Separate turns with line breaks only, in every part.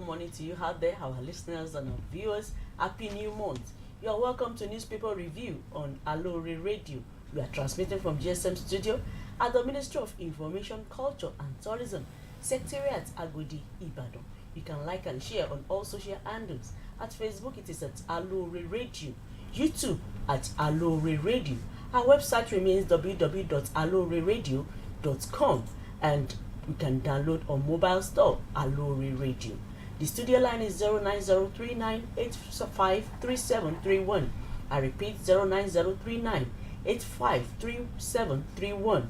morning to you out there, our listeners and our viewers. Happy New Month. You are welcome to Newspaper Review on Aloore Radio. We are transmitting from GSM Studio at the Ministry of Information, Culture and Tourism, Secretariat Agodi, Ibadan. You can like and share on all social handles. At Facebook, it is at Aloore Radio. YouTube at Aloore Radio. Our website remains www.alooreradio.com, and you can download on mobile store Aloore Radio. The studio line is 09039853731. I repeat, 09039853731.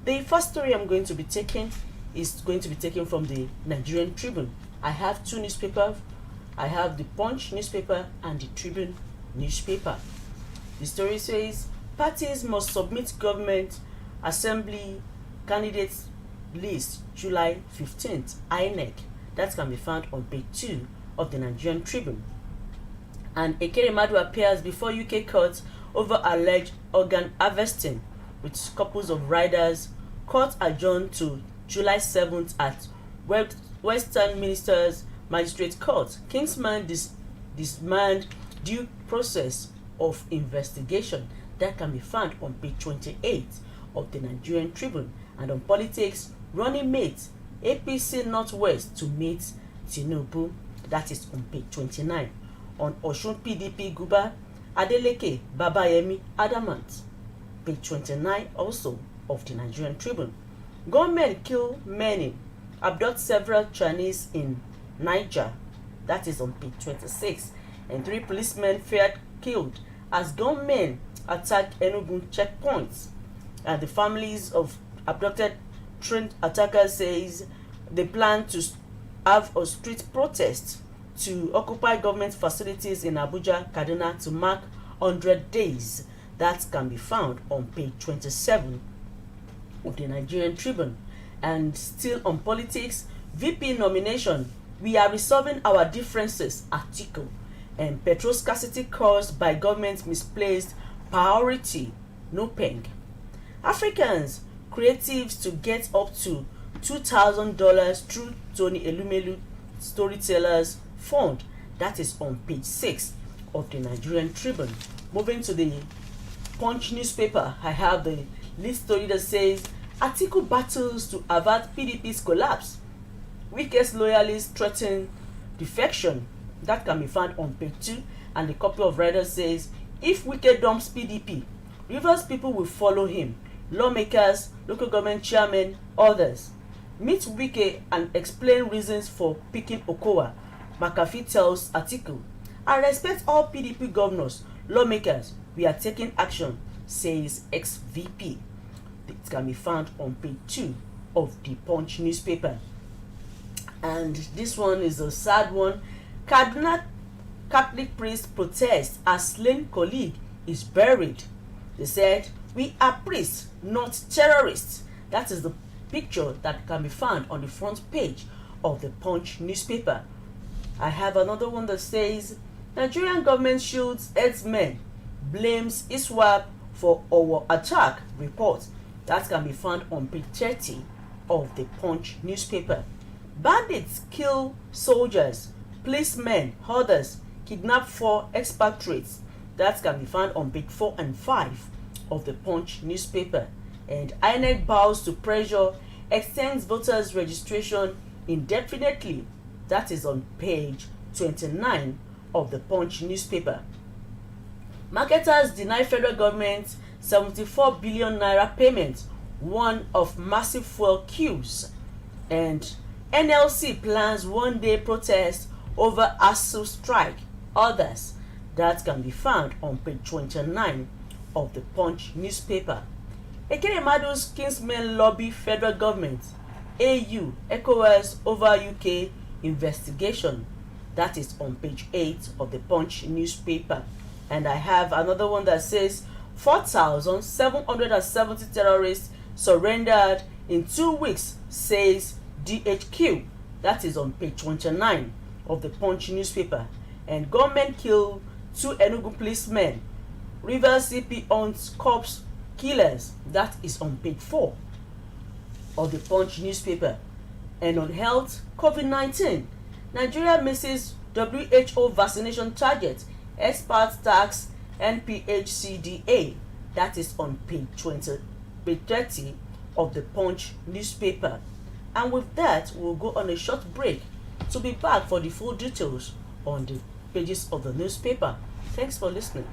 The first story I'm going to be taking is going to be taken from the Nigerian Tribune. I have two newspapers. I have the Punch newspaper and the Tribune newspaper. The story says parties must submit government assembly candidates list July 15th, INEC. That can be found on page 2 of the Nigerian Tribune. And Ekeremadu appears before UK courts over alleged organ harvesting with couples of riders. Court adjourned to July 7th at Western Ministers Magistrate Court. Kingsman demand due process of investigation. That can be found on page 28 of the Nigerian Tribune. And on politics, running mate APC Northwest to meet Tinubu. That is on page 29. On Osun PDP Guba, Adeleke Babayemi adamant. Page 29 also of the Nigerian Tribune. Gunmen kill many, abduct several Chinese in Niger. That is on page 26. And 3 policemen fared killed as gunmen attacked Enugu checkpoints. And the families of abducted trained attackers says they plan to have a street protest to occupy government facilities in Abuja, Kaduna to mark 100 days. That can be found on page 27 of the Nigerian Tribune. And still on politics, VP nomination, we are resolving our differences article, and petrol scarcity caused by government misplaced priority, no peng. Africans creatives to get up to $2,000 through Tony Elumelu Storytellers Fund. That is on page 6 of the Nigerian Tribune. Moving to the Punch newspaper, I have the lead story that says Atiku battles to avert PDP's collapse. Weakest loyalists threaten defection. That can be found on page 2. And the copy of Riders says if Wike dumps PDP, Rivers people will follow him. Lawmakers, local government chairmen, others. Meet Wike and explain reasons for picking Okowa. McAfee tells Atiku, I respect all PDP governors, lawmakers. We are taking action, says ex-VP. It can be found on page 2 of the Punch newspaper. And this one is a sad one. Kaduna Catholic priest protests as slain colleague is buried. They said, we are priests, not terrorists. That is the picture that can be found on the front page of the Punch newspaper. I have another one that says, Nigerian government shields herdsmen, blames ISWAP for our attack report. That can be found on page 30 of the Punch newspaper. Bandits kill soldiers, policemen, others, kidnap 4 expatriates. That can be found on page 4 and 5 of the Punch newspaper. And INEC bows to pressure, extends voters registration indefinitely. That is on page 29 of the Punch newspaper. Marketers deny federal government 74 billion naira payment, one of massive fuel queues. And NLC plans one-day protest over ASU strike. Others. That can be found on page 29 of the Punch newspaper. Ekeremadu's kinsmen lobby federal government, AU, ECOWAS over UK investigation. That is on page 8 of the Punch newspaper. And I have another one that says 4,770 terrorists surrendered in 2 weeks, says DHQ. That is on page 29 of the Punch newspaper. And government killed 2 Enugu policemen. Rivers CP owns corpse killers. That is on page 4 of the Punch newspaper. And on health, COVID-19, Nigeria misses WHO vaccination target, experts tax NPHCDA. That is on page 30 of the Punch newspaper. And with that, we'll go on a short break to be back for the full details on the pages of the newspaper. Thanks for listening.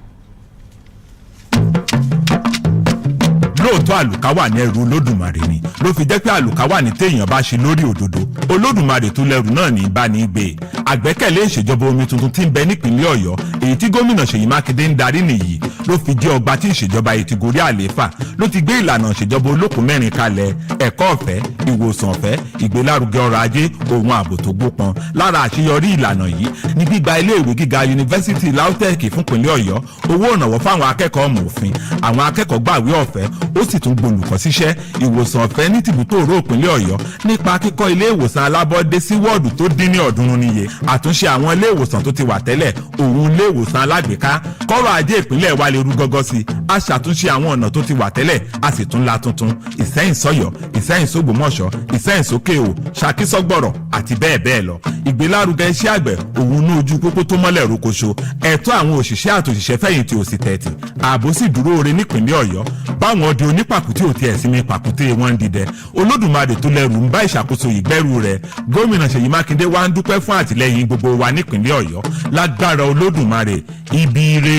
lóòótọ́ àlùkà wà ní ẹrù olódùmarè ni ló fi jẹ́ pé àlùkà wà ní téèyàn bá ṣe lórí òdodo olódùmarè tó lẹ́rù náà ní bá ní gbé àgbẹ́kẹ̀lé ìṣèjọba omi tuntun tí ń bẹ nípìnlẹ̀ Ọ̀yọ́ èyí tí gómìnà Ṣèyí Mákindé ń darí nìyí ló fi jẹ́ ọgbà tí ìṣèjọba yìí ti gorí àlééfà ló ti gbé ìlànà ìṣèjọba olókùn mẹ́rin kalẹ̀ ẹ̀kọ́ ọ̀fẹ́ ìwòsàn ọ̀fẹ́ ìgbélárugẹ ọrọ̀ ajé ohun ààbò tó gbópọn lára àṣeyọrí ìlànà yìí ní gbígba iléèwé gíga yunifásitì LAUTECH fúnpìnlẹ̀ Ọ̀yọ́ owó ìrànwọ́ fáwọn akẹ́kọ̀ọ́ ọmọ òfin àwọn akẹ́kọ̀ọ́ gbàwé ọ̀fẹ́ ó sì tún gbolùkọ́ síṣẹ́ ìwòsàn ọ̀fẹ́ ní tìbútòrò ìpínlẹ̀ Ọ̀yọ́ nípa kíkọ́ ilé ìwòsàn alábọ́dé sí wọ́ọ̀dù tó dín ní 300 níye àtúnṣe àwọn ilé ìwòsàn tó ti wà tẹ́lẹ̀ òun ilé ìwòsàn alágbèéká kọ́rọ̀ ajé ìpínlẹ̀ wa lè rú gọ́gọ́ sí a ṣàtúnṣe àwọn ọ̀nà tó ti wà tẹ́lẹ̀ a sì tún la tuntun Ìsẹ́yìn sọ́yọ́ Ìsẹ́yìn sógbómọ̀ṣọ́ Ìsẹ́yìn sókè o Ṣakí sọ́gbọ̀rọ̀ àti bẹ́ẹ̀ bẹ́ẹ̀ lọ ìgbélárugẹ iṣẹ́ àgbẹ̀ òun ní ojú pópó tó mọ́lẹ̀ rókoṣo ẹ̀tọ́ àwọn òṣìṣẹ́ àtòṣìṣẹ́ fẹ̀yìntì ò sì tẹ̀tì ààbò sì dúró ore nípìnlẹ̀ Ọ̀yọ́ báwọn ọdẹ onípàkúté ò tiẹ̀ sí mi pàkúté wọn ń dìdẹ Olódùmarè tó lẹ́rù ń bá ìṣàkóso ìgbẹ́rù rẹ̀ gómìnà Ṣèyí Mákindé wá ń dúpẹ́ fún àtìlẹ́yìn gbogbo wa nípìnlẹ̀ Ọ̀yọ́ lágbára Olódùmarè ibi ire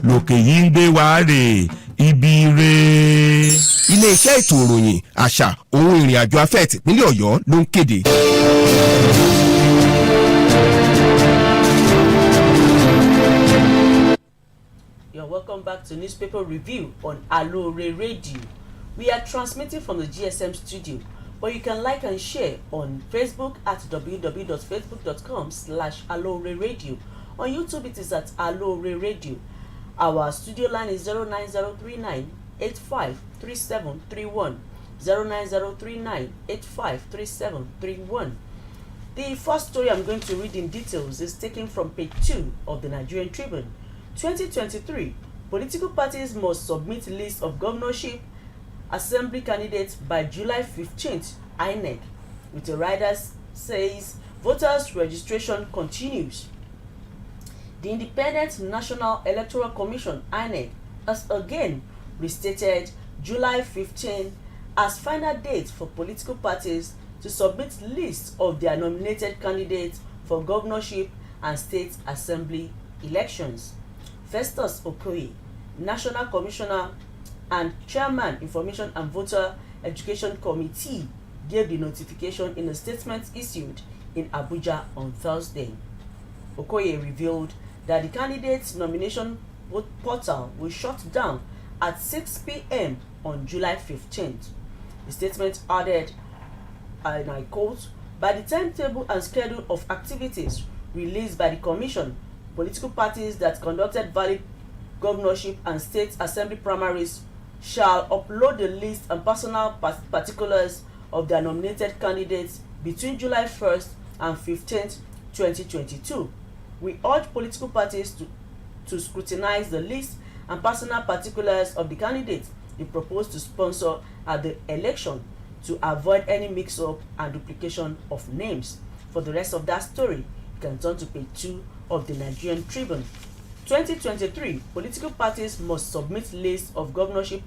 lòkè yìí ń gbé wa rè ibi ire.
Ilé-iṣẹ́ ètò ìròyìn àṣà ohun ìrìn àjò afẹ́ tìpínlẹ̀ Ọ̀yọ́ ló ń kéde.
You're welcome back to newspaper review on Aloore Radio. We are transmitting from the GSM studio, but you can like and share on Facebook at www.facebook.com/Aloore Radio. On YouTube it is at Aloore Radio. Our studio line is 09039853731. 09039853731. The first story I'm going to read in details is taken from page 2 of the Nigerian Tribune. 2023, political parties must submit list of governorship assembly candidates by July 15th, INEC. With the riders says voters registration continues. The Independent National Electoral Commission, INEC, has again restated July 15 as final date for political parties to submit lists of their nominated candidates for governorship and state assembly elections. Festus Okoye, National Commissioner and Chairman, Information and Voter Education Committee, gave the notification in a statement issued in Abuja on Thursday. Okoye revealed that the candidates' nomination portal will shut down at 6 p.m. on July 15th. The statement added, and I quote, "By the timetable and schedule of activities released by the Commission, political parties that conducted valid governorship and state assembly primaries shall upload the list and personal particulars of their nominated candidates between July 1st and 15th, 2022. We urge political parties to scrutinize the list and personal particulars of the candidates they propose to sponsor at the election to avoid any mix-up and duplication of names." For the rest of that story, you can turn to page 2 of the Nigerian Tribune. 2023, political parties must submit lists of governorship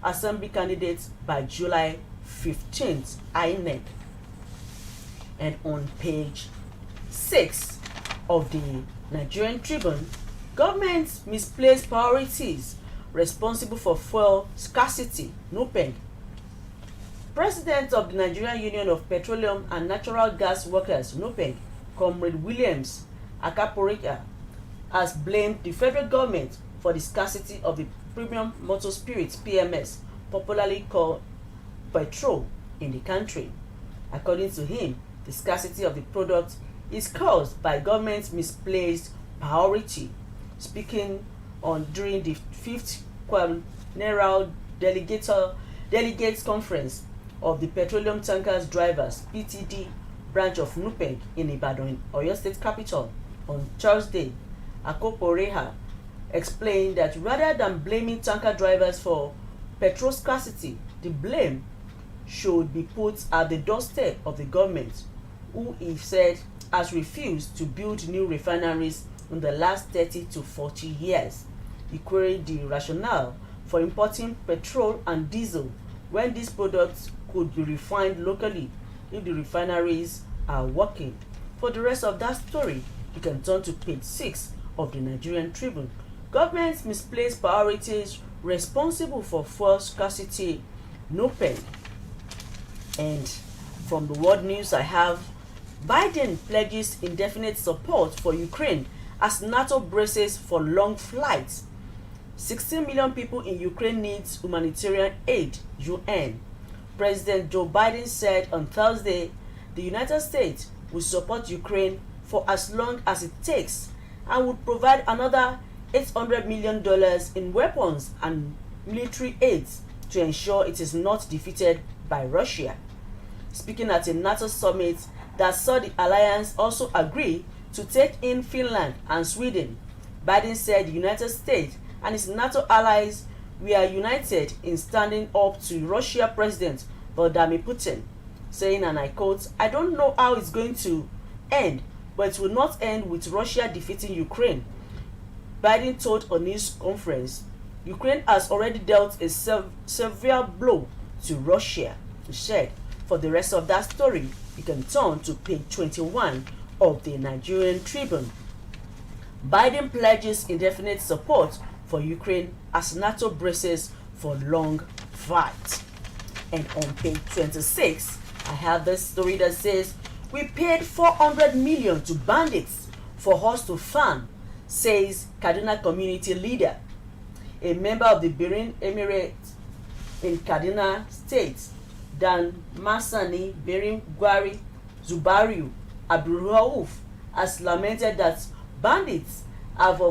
assembly candidates by July 15th, INEC. And on page 6 of the Nigerian Tribune, government misplaced priorities responsible for fuel scarcity, NUPEG. President of the Nigerian Union of Petroleum and Natural Gas Workers, NUPEG, Comrade Williams Akaporika, has blamed the federal government for the scarcity of the premium motor spirits, PMS, popularly called petrol, in the country. According to him, the scarcity of the product is caused by government's misplaced priority. Speaking on during the 5th Quadrennial Delegates Conference of the Petroleum Tankers Drivers (PTD) branch of NUPEG in Ibadan, Oyo State Capital, on Thursday, Akoporeha explained that rather than blaming tanker drivers for petrol scarcity, the blame should be put at the doorstep of the government, who he said has refused to build new refineries in the last 30 to 40 years. He queried the rationale for importing petrol and diesel when these products could be refined locally if the refineries are working. For the rest of that story, you can turn to page 6 of the Nigerian Tribune. Government's misplaced priorities responsible for fuel scarcity, no pen. And from the world news, I have Biden pledges indefinite support for Ukraine as NATO braces for long flights. 16 million people in Ukraine needs humanitarian aid, UN. President Joe Biden said on Thursday the United States will support Ukraine for as long as it takes and would provide another $800 million in weapons and military aids to ensure it is not defeated by Russia. Speaking at a NATO summit that saw the alliance also agree to take in Finland and Sweden, Biden said the United States and its NATO allies were united in standing up to Russia President Vladimir Putin, saying, and I quote, "I don't know how it's going to end, but it will not end with Russia defeating Ukraine." Biden told a news conference, Ukraine has already dealt a severe blow to Russia. He said, for the rest of that story, you can turn to page 21 of the Nigerian Tribune. Biden pledges indefinite support for Ukraine as NATO braces for long fight. And on page 26, I have this story that says, we paid 400 million to bandits for us to farm, says Kaduna community leader. A member of the Bahrain Emirates in Kaduna State, Dan Masani Berin Gwari Zubariu Abdulrauf, has lamented that bandits have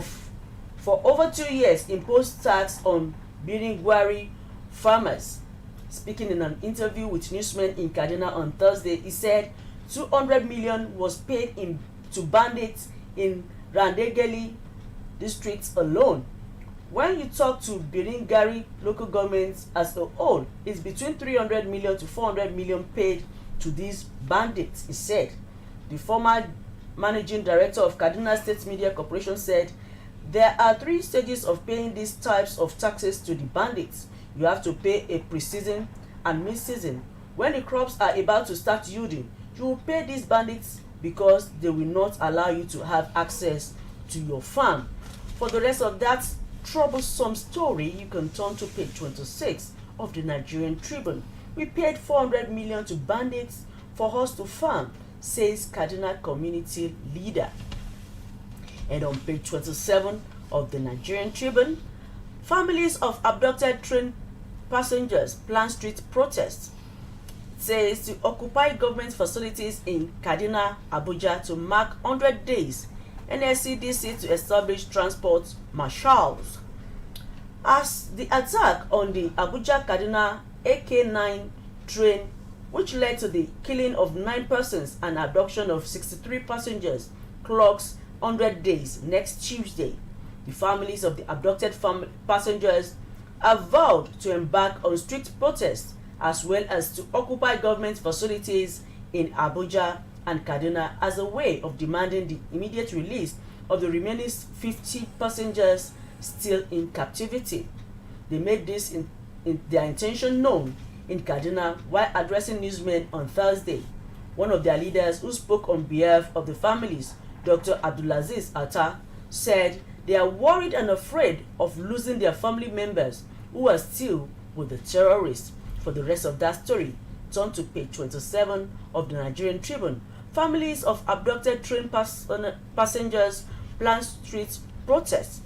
for over 2 years imposed tax on Berin Gwari farmers. Speaking in an interview with newsmen in Kaduna on Thursday, he said 200 million was paid to bandits in Randegeli districts alone. When you talk to Berin Gwari local governments as a whole, it's between 300 million to 400 million paid to these bandits, he said. The former managing director of Kaduna State Media Corporation said, there are 3 stages of paying these types of taxes to the bandits. You have to pay a pre-season and mid-season. When the crops are about to start yielding, you will pay these bandits because they will not allow you to have access to your farm. For the rest of that troublesome story, you can turn to page 26 of the Nigerian Tribune. We paid 400 million to bandits for us to farm, says Kaduna community leader. And on page 27 of the Nigerian Tribune, families of abducted train passengers plan street protests. It says to occupy government facilities in Kaduna, Abuja to mark 100 days NSCDC to establish transport marshals. As the attack on the Abuja-Kaduna AK9 train, which led to the killing of 9 persons and abduction of 63 passengers, clocks 100 days next Tuesday, the families of the abducted passengers have vowed to embark on street protests as well as to occupy government facilities in Abuja and Kaduna as a way of demanding the immediate release of the remaining 50 passengers still in captivity. They made this in their intention known in Kaduna while addressing newsmen on Thursday. One of their leaders who spoke on behalf of the families, Dr. Abdulaziz Atta, said they are worried and afraid of losing their family members who are still with the terrorists. For the rest of that story, turn to page 27 of the Nigerian Tribune. Families of abducted train passengers plan street protests.